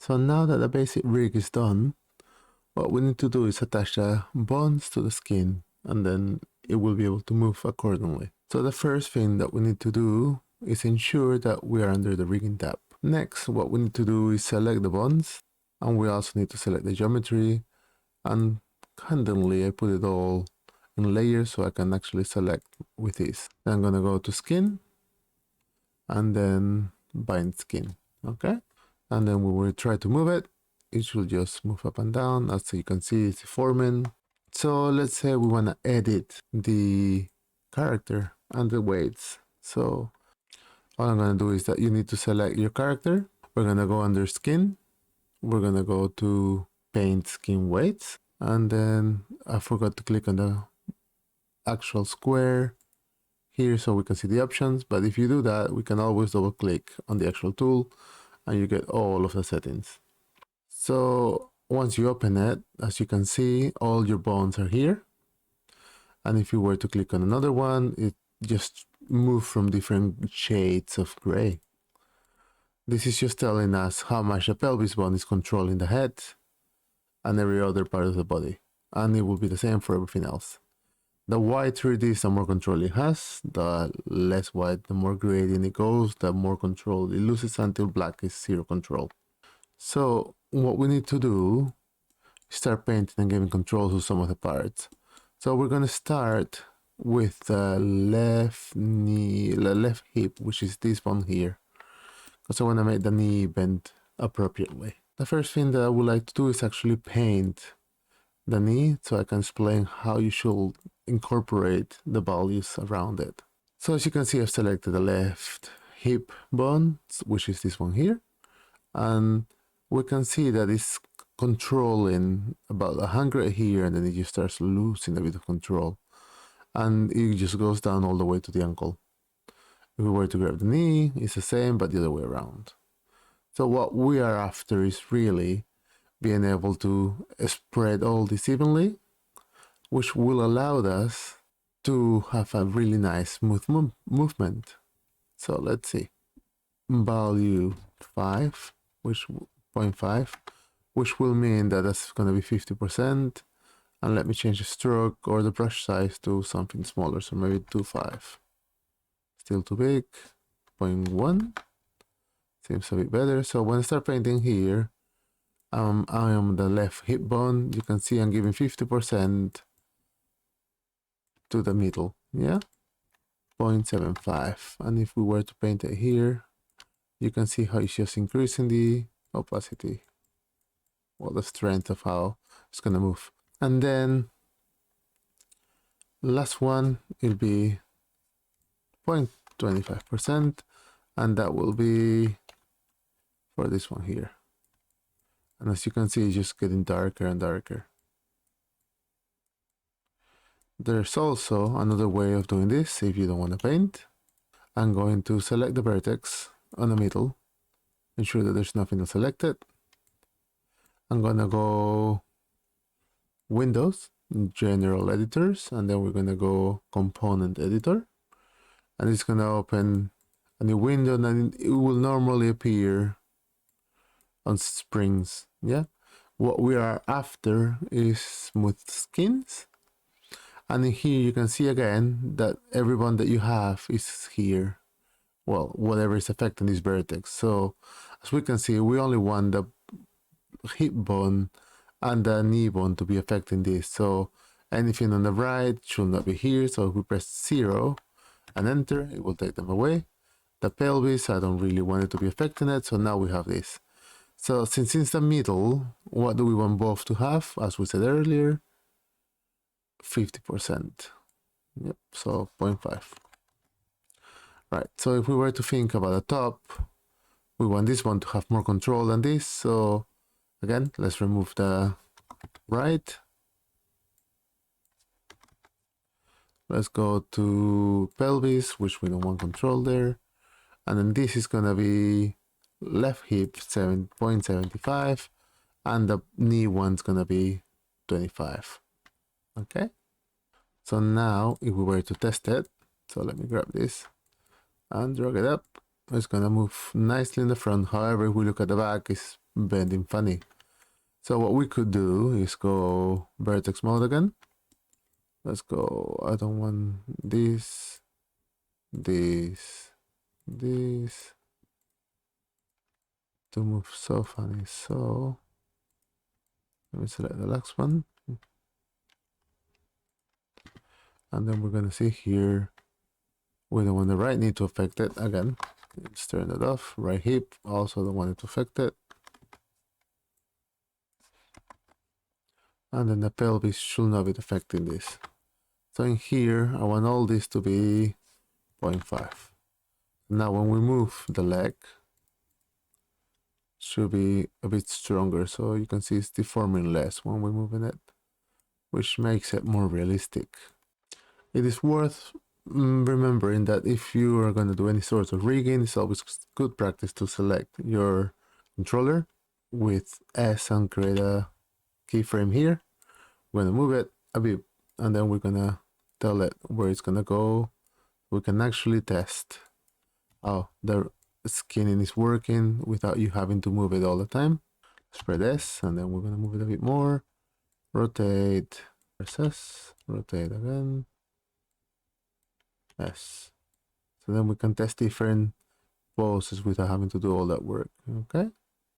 So now that the basic rig is done, what we need to do is attach the bones to the skin, and then it will be able to move accordingly. So the first thing that we need to do is ensure that we are under the rigging tab. Next, what we need to do is select the bones, and we also need to select the geometry, and handily I put it all in layers so I can actually select with this. Then I'm gonna go to skin, and then bind skin, okay? And then when we try to move it, it should just move up and down. As you can see, it's forming. So let's say we want to edit the character and the weights. So all I'm going to do is that you need to select your character. We're going to go under skin. We're going to go to paint skin weights. And then I forgot to click on the actual square here so we can see the options. But if you do that, we can always double click on the actual tool and you get all of the settings. So once you open it, as you can see, all your bones are here. And if you were to click on another one, it just moves from different shades of gray. This is just telling us how much the pelvis bone is controlling the head and every other part of the body. And it will be the same for everything else. The whiter it is, the more control it has. The less white, the more gradient it goes, the more control it loses, until black is zero control. So what we need to do is start painting and giving control to some of the parts. So we're going to start with the left knee, the left hip, which is this one here, because I want to make the knee bend appropriately. The first thing that I would like to do is actually paint the knee so I can explain how you should incorporate the values around it. So as you can see, I've selected the left hip bone, which is this one here, and we can see that it's controlling about 100 here, and then it just starts losing a bit of control, and it just goes down all the way to the ankle. If we were to grab the knee, it's the same, but the other way around. So what we are after is really being able to spread all this evenly, which will allow us to have a really nice movement. So let's see, value 5, which 0.5, which will mean that that's going to be 50%. And let me change the stroke or the brush size to something smaller, so maybe 2.5. Still too big. 0.1 seems a bit better. So when I start painting here, I am the left hip bone. You can see I'm giving 50% to the middle, yeah, 0.75. And if we were to paint it here, you can see how it's just increasing the opacity, well, the strength of how it's gonna move. And then last one will be 0.25%, and that will be for this one here. And as you can see, it's just getting darker and darker. There's also another way of doing this if you don't want to paint. I'm going to select the vertex on the middle, ensure that there's nothing selected. I'm gonna go Windows, General Editors, and then we're gonna go Component Editor. And it's gonna open a new window, and it will normally appear on springs, yeah? What we are after is smooth skins. And in here you can see again that every bone that you have is here. Well, whatever is affecting this vertex. So as we can see, we only want the hip bone and the knee bone to be affecting this. So anything on the right should not be here. So if we press 0 and enter, it will take them away. The pelvis, I don't really want it to be affecting it. So now we have this. So since it's the middle, what do we want both to have? As we said earlier, 50%. Yep, so 0.5. Right, so if we were to think about the top, we want this one to have more control than this. So again, let's remove the right. Let's go to pelvis, which we don't want control there. And then this is gonna be left hip 7.75, and the knee one's gonna be 25. Okay, so now if we were to test it, so let me grab this and drag it up, it's gonna move nicely in the front. However, if we look at the back, it's bending funny. So what we could do is go vertex mode again. Let's go, I don't want this, this, this to move so funny. So let me select the last one. And then we're gonna see here, we don't want the right knee to affect it again. Let's turn it off. Right hip, also don't want it to affect it. And then the pelvis should not be affecting this. So in here, I want all this to be 0.5. Now when we move the leg, should be a bit stronger, so you can see it's deforming less when we're moving it, which makes it more realistic. It is worth remembering that if you are going to do any sort of rigging, it's always good practice to select your controller with S and create a keyframe here. We're going to move it a bit, and then we're going to tell it where it's going to go. We can actually test how the skinning is working without you having to move it all the time. Spread S, and then we're going to move it a bit more. Rotate, press S, rotate again, S. So then we can test different poses without having to do all that work. Okay.